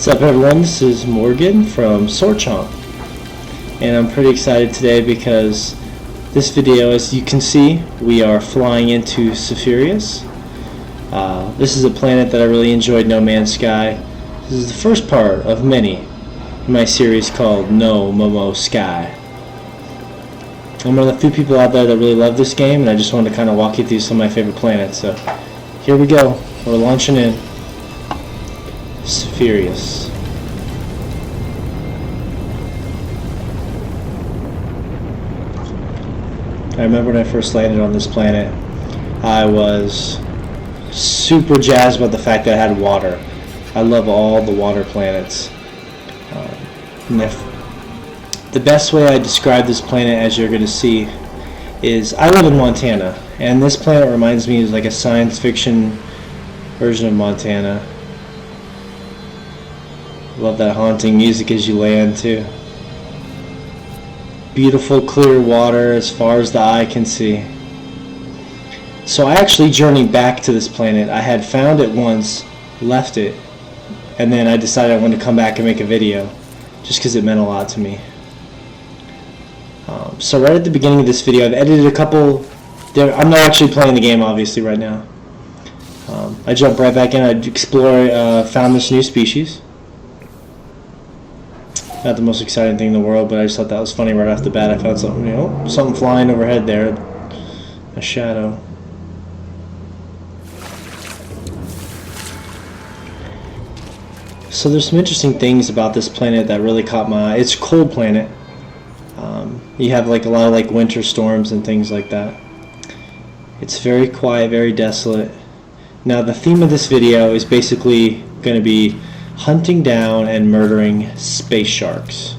What's up everyone, this is Morgan from Chomp, and I'm pretty excited today because this video, as you can see, we are flying into Cephirius. This is a planet that I really enjoyed, No Man's Sky. This is the first part of many in my series called No Momo'S Sky. I'm one of the few people out there that really love this game, and I just wanted to kind of walk you through some of my favorite planets. So here we go, we're launching in Cephirius. I remember when I first landed on this planet, I was super jazzed about the fact that it had water. I love all the water planets. And the best way I describe this planet, as you're going to see, is I live in Montana, and this planet reminds me of like a science fiction version of Montana. Love that haunting music as you land too. Beautiful clear water as far as the eye can see. So I actually journeyed back to this planet. I had found it once, left it, and then I decided I wanted to come back and make a video just because it meant a lot to me. So right at the beginning of this video, I've edited a couple. I'm not actually playing the game obviously right now. I jumped right back in. I found this new species. Not the most exciting thing in the world, but I just thought that was funny right off the bat. I found something, something flying overhead there, a shadow. So there's some interesting things about this planet that really caught my eye. It's a cold planet. You have like a lot of like winter storms and things like that. It's very quiet, very desolate. Now the theme of this video is basically going to be hunting down and murdering space sharks.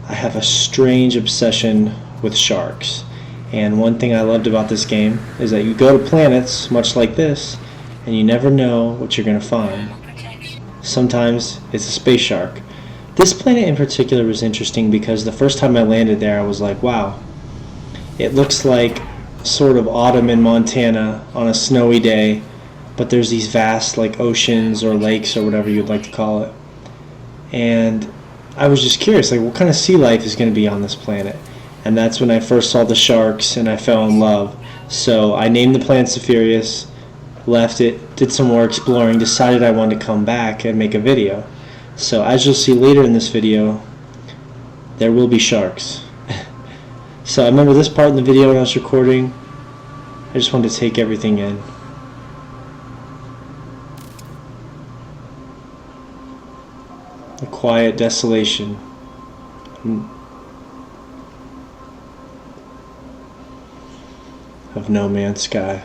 I have a strange obsession with sharks, and one thing I loved about this game is that you go to planets much like this and you never know what you're going to find. Sometimes it's a space shark. This planet in particular was interesting because the first time I landed there I was like, wow, it looks like sort of autumn in Montana on a snowy day, but there's these vast like oceans or lakes or whatever you'd like to call it. And I was just curious, like what kind of sea life is going to be on this planet? And that's when I first saw the sharks and I fell in love. So I named the planet Cephirius, left it, did some more exploring, decided I wanted to come back and make a video. So as you'll see later in this video, there will be sharks. So I remember this part in the video when I was recording. I just wanted to take everything in. The quiet desolation. Of No Man's Sky.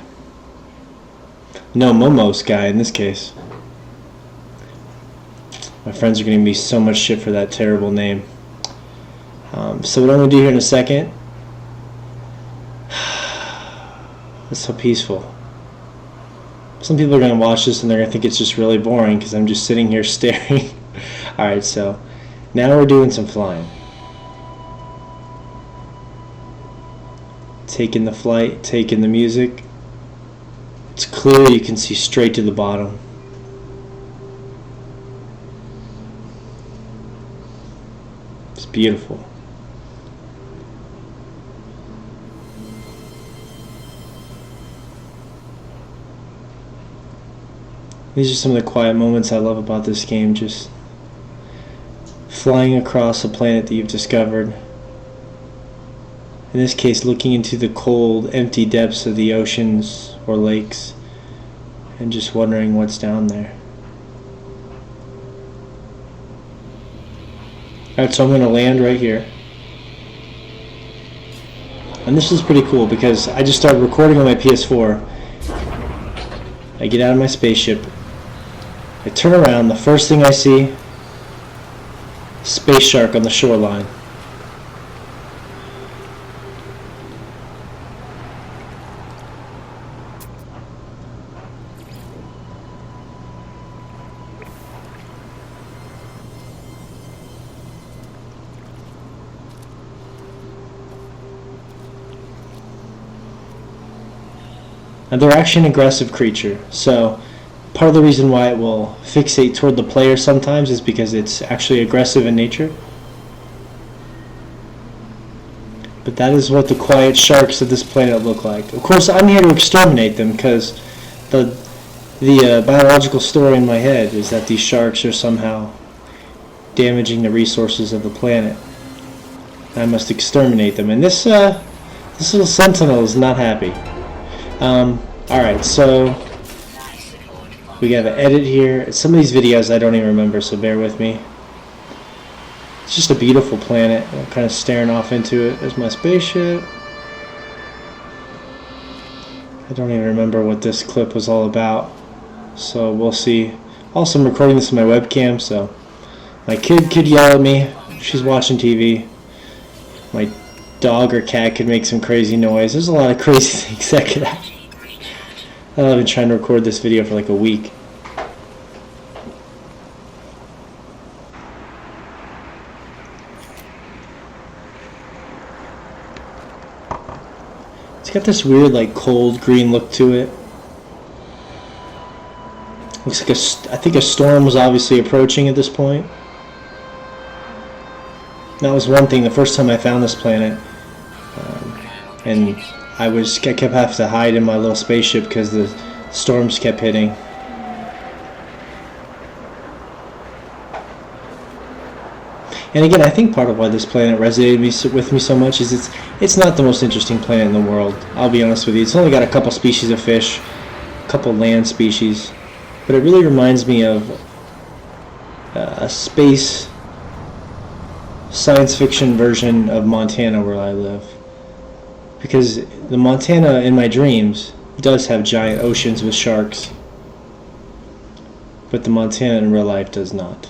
No Momo'S Sky in this case. My friends are going to give me so much shit for that terrible name. So what I'm going to do here in a second. It's so peaceful. Some people are going to watch this and they're going to think it's just really boring because I'm just sitting here staring. Alright, so now we're doing some flying. Taking the flight, taking the music. It's clear you can see straight to the bottom. It's beautiful. These are some of the quiet moments I love about this game, just flying across a planet that you've discovered. In this case, looking into the cold, empty depths of the oceans or lakes and just wondering what's down there. Alright, so I'm going to land right here. And this is pretty cool because I just started recording on my PS4. I get out of my spaceship. I turn around, the first thing I see, space shark on the shoreline. And they're actually an aggressive creature, so Part of the reason why it will fixate toward the player sometimes is because it's actually aggressive in nature. But that is what the quiet sharks of this planet look like. Of course, I'm here to exterminate them because the biological story in my head is that these sharks are somehow damaging the resources of the planet. I must exterminate them. And this little sentinel is not happy. Alright, so we got an edit here. Some of these videos I don't even remember, so bear with me. It's just a beautiful planet. I'm kind of staring off into it. There's my spaceship. I don't even remember what this clip was all about, so we'll see. Also, I'm recording this on my webcam, so my kid could yell at me. She's watching TV. My dog or cat could make some crazy noise. There's a lot of crazy things that could happen. I've been trying to record this video for like a week. It's got this weird, like, cold green look to it. Looks like I think a storm was obviously approaching at this point. That was one thing the first time I found this planet, and I kept having to hide in my little spaceship because the storms kept hitting. And again, I think part of why this planet resonated with me so much is it's not the most interesting planet in the world. I'll be honest with you. It's only got a couple species of fish, a couple land species, but it really reminds me of a space science fiction version of Montana where I live. Because the Montana in my dreams does have giant oceans with sharks, but the Montana in real life does not.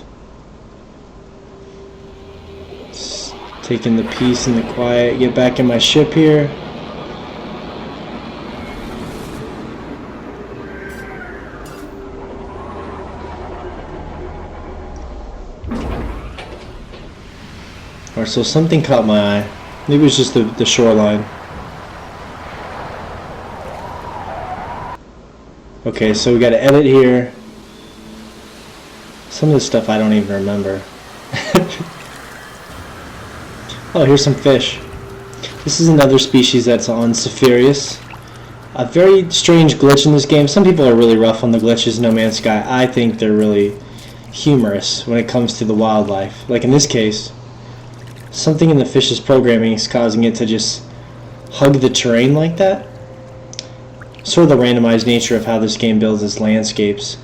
Taking the peace and the quiet, get back in my ship here. Alright, so something caught my eye. Maybe it was just the shoreline. Okay, so we got to edit here. Some of this stuff I don't even remember. Oh, here's some fish. This is another species that's on Cepharius. A very strange glitch in this game. Some people are really rough on the glitches in No Man's Sky. I think they're really humorous when it comes to the wildlife. Like in this case, something in the fish's programming is causing it to just hug the terrain like that. Sort of the randomized nature of how this game builds its landscapes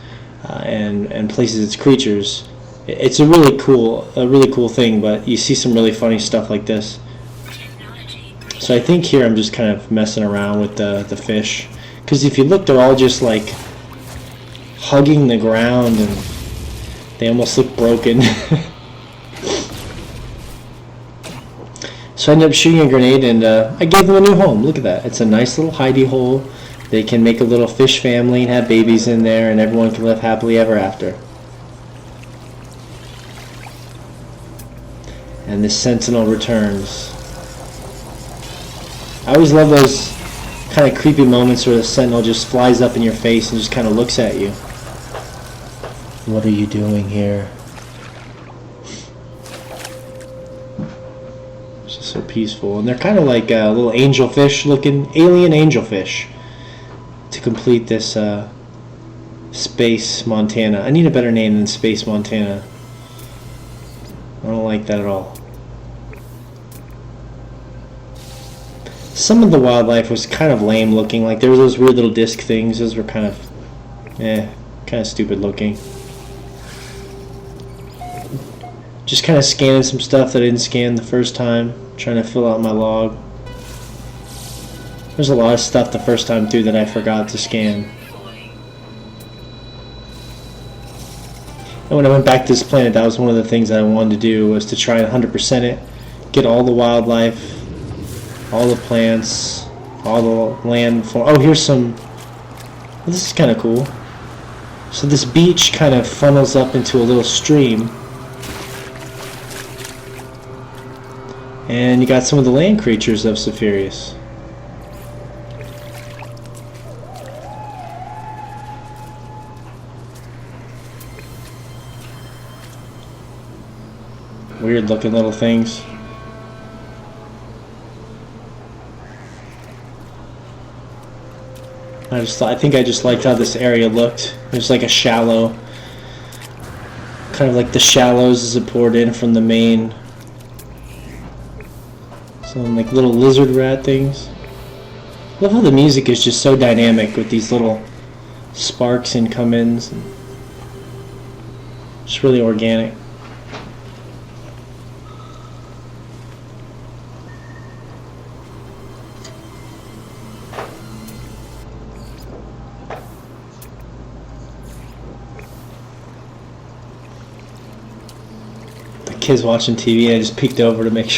and places its creatures. It's a really cool thing, but you see some really funny stuff like this. So I think here I'm just kind of messing around with the fish, because if you look, they're all just like hugging the ground and they almost look broken. So I ended up shooting a grenade and I gave them a new home. Look at that. It's a nice little hidey hole. They can make a little fish family and have babies in there, and everyone can live happily ever after. And this sentinel returns. I always love those kind of creepy moments where the sentinel just flies up in your face and just kind of looks at you. What are you doing here? It's just so peaceful. And they're kind of like little angelfish looking, alien angelfish, to complete this Space Montana. I need a better name than Space Montana. I don't like that at all. Some of the wildlife was kind of lame looking. Like there were those weird little disc things. Those were kind of stupid looking. Just kind of scanning some stuff that I didn't scan the first time. Trying to fill out my log. There's a lot of stuff the first time through that I forgot to scan. And when I went back to this planet, that was one of the things that I wanted to do, was to try and 100% it. Get all the wildlife, all the plants, all the land. Oh, here's some... Well, this is kind of cool. So this beach kind of funnels up into a little stream. And you got some of the land creatures of Cepharius. weird looking little things. I think I just liked how this area looked. It was like a shallow, kind of like the shallows as it poured in from the main. Some like little lizard rat things. I love how the music is just so dynamic with these little sparks and come-ins. It's really organic. The kid's watching TV. I just peeked over to make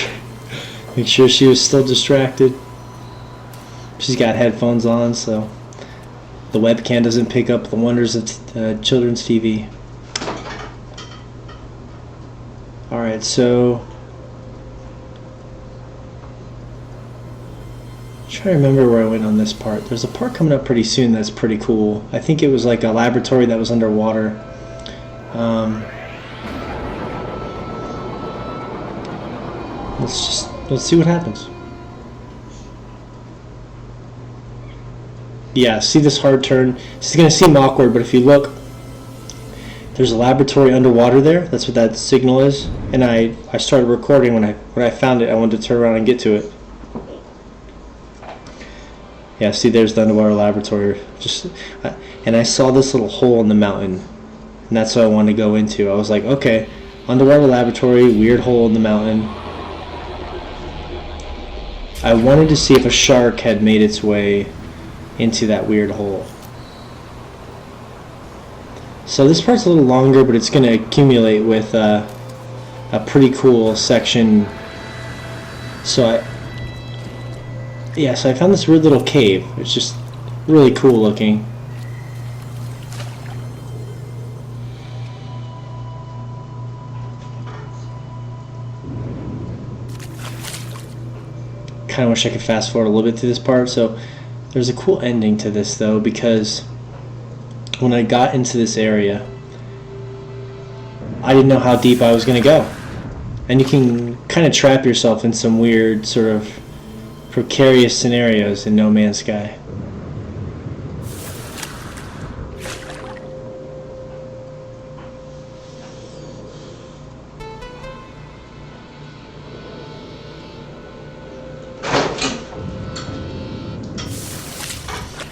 sure she was still distracted. She's got headphones on, so the webcam doesn't pick up the wonders of children's TV. Alright, so I'm trying to remember where I went on this part. There's a part coming up pretty soon that's pretty cool. I think it was like a laboratory that was underwater. Let's see what happens. Yeah, see this hard turn. This is going to seem awkward, but if you look, there's a laboratory underwater there. That's what that signal is. And I started recording when I found it. I wanted to turn around and get to it. Yeah, see, there's the underwater laboratory. And I saw this little hole in the mountain, and that's what I wanted to go into. I was like, okay, underwater laboratory, weird hole in the mountain. I wanted to see if a shark had made its way into that weird hole. So this part's a little longer, but it's going to accumulate with a pretty cool section. So I found this weird little cave. It's just really cool looking. Kind of wish I could fast forward a little bit through this part. So there's a cool ending to this though, because when I got into this area, I didn't know how deep I was going to go. And you can kind of trap yourself in some weird sort of precarious scenarios in No Man's Sky.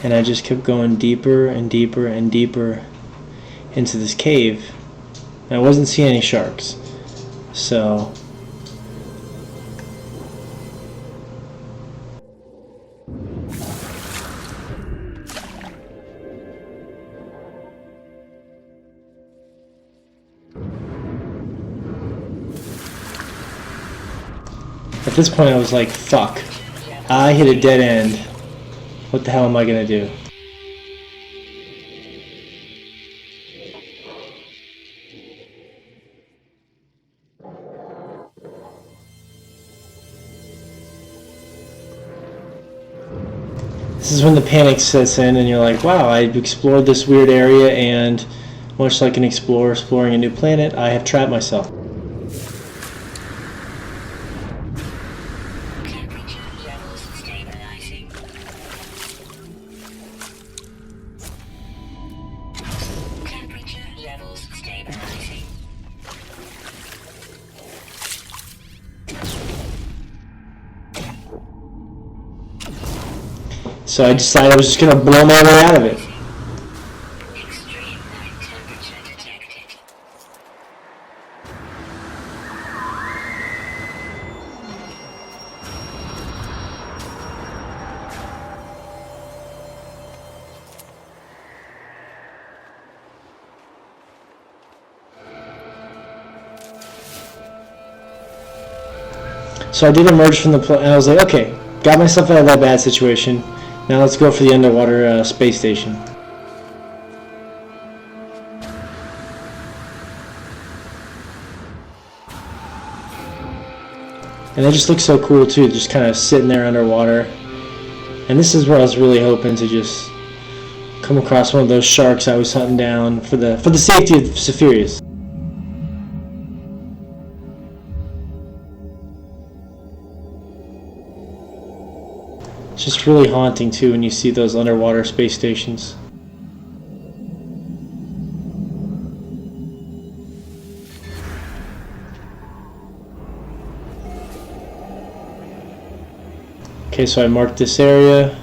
And I just kept going deeper and deeper and deeper into this cave. And I wasn't seeing any sharks. So at this point I was like, fuck. I hit a dead end. What the hell am I gonna do? This is when the panic sets in and you're like, wow, I've explored this weird area, and much like an explorer exploring a new planet, I have trapped myself. So I decided I was just going to blow my way out of it. So I did emerge from the plane, and I was like, okay, got myself out of that bad situation. Now let's go for the underwater space station. And they just look so cool too, just kind of sitting there underwater. And this is where I was really hoping to just come across one of those sharks I was hunting down for the safety of Zephyrus. Just really haunting too when you see those underwater space stations. Okay, so I marked this area.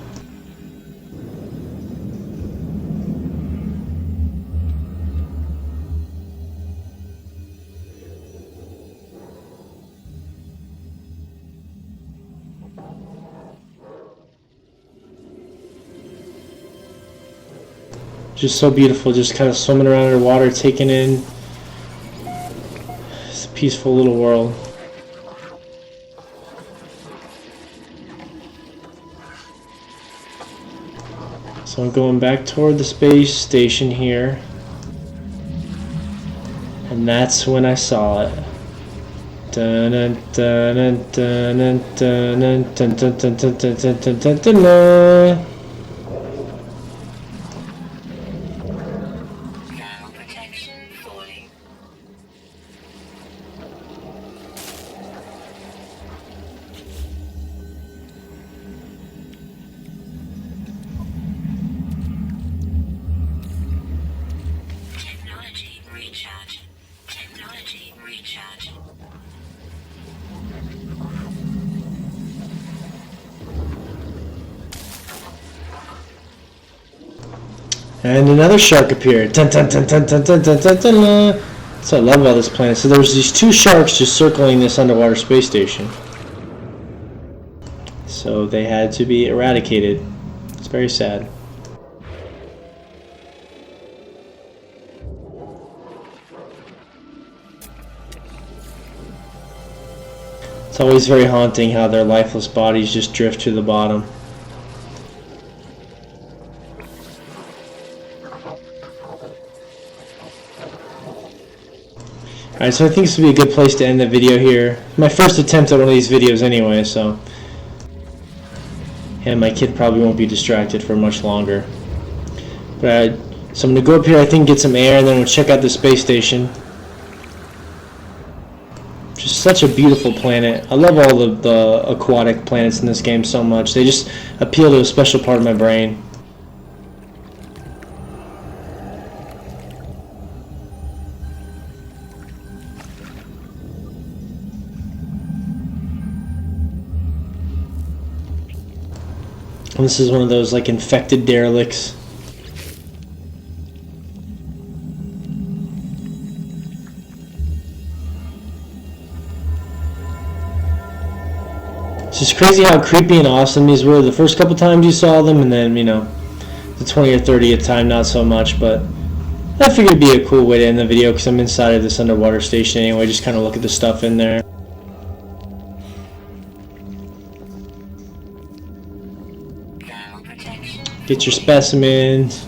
Just so beautiful, just kind of swimming around underwater, taking in this peaceful little world. So I'm going back toward the space station here, and that's when I saw it. Dun dun dun dun dun dun dun dun dun dun dun dun dun dun dun. And another shark appeared. Dun, dun, dun, dun, dun, dun, dun, dun, dun. That's what I love about this planet. So there's these two sharks just circling this underwater space station. So they had to be eradicated. It's very sad. It's always very haunting how their lifeless bodies just drift to the bottom. Alright, so I think this would be a good place to end the video here. My first attempt at one of these videos anyway, so... And my kid probably won't be distracted for much longer. But so I'm going to go up here, I think, get some air, and then we'll check out the space station. Just such a beautiful planet. I love all the aquatic planets in this game so much. They just appeal to a special part of my brain. And this is one of those like infected derelicts. It's just crazy how creepy and awesome these were the first couple times you saw them, and then, you know, the 20th or 30th time not so much. But I figured it'd be a cool way to end the video because I'm inside of this underwater station anyway, just kind of look at the stuff in there. Get your specimens,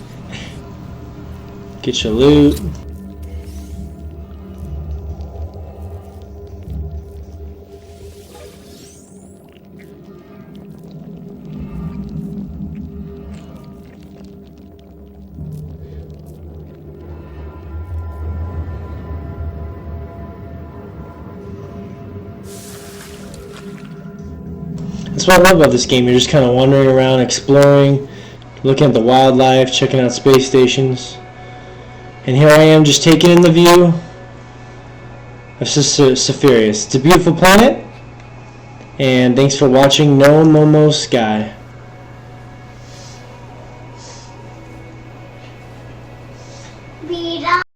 get your loot. That's what I love about this game. You're just kind of wandering around, exploring, looking at the wildlife, checking out space stations. And here I am just taking in the view of Cephirius. It's a beautiful planet. And thanks for watching No Momo'S Sky.